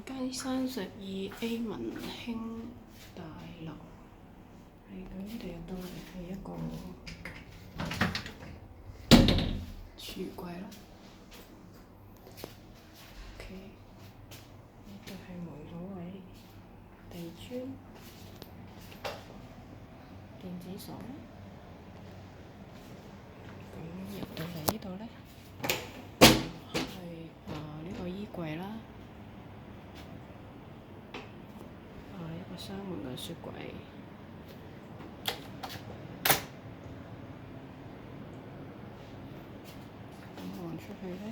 街32A 文興大樓，係咁呢度入到嚟係一個櫥櫃啦。OK，呢度係門口位，地磚、電子鎖。咁入到嚟呢度咧，係呢個衣櫃啦。一個雙門嘅雪櫃，咁望出去咧，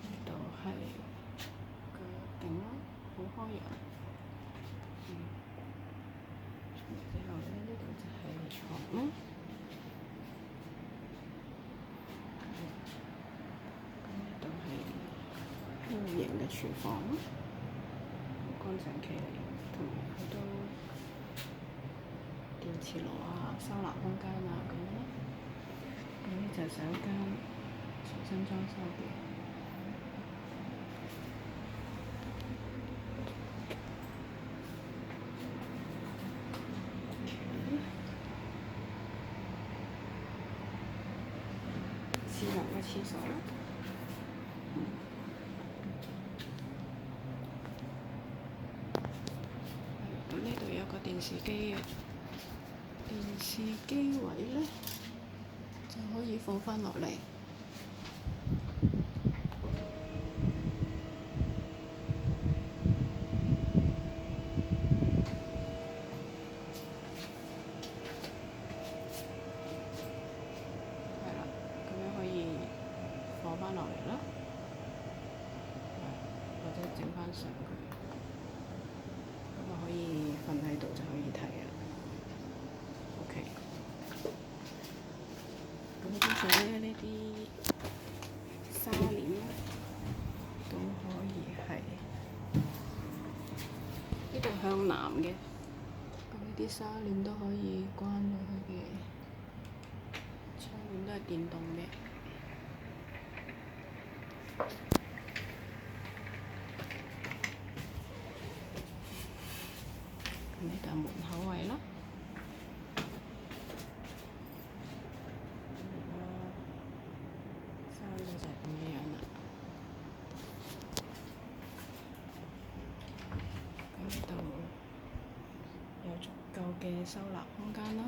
呢度係個頂啦，好開揚。之後咧，呢度就係床啦。咁呢度係輕型嘅廚房，好乾淨企理。同埋好多電磁爐啊、收納空間啊咁咯。咁呢就係一間重新裝修嘅。私人嘅廁所啦。咁呢度有個電視機嘅，電視機位咧就可以放返落嚟。係啦，咁樣可以放返落嚟啦，或者整返上佢。咁啊可以瞓喺度就可以睇啦。OK。咁跟住咧，呢啲紗簾都可以係呢度向南嘅。咁呢啲紗簾都可以關咗佢嘅，窗簾都係電動嘅。咁呢度係門口位啦。衫就係咁樣啦。咁呢度有足夠嘅收納空間啦。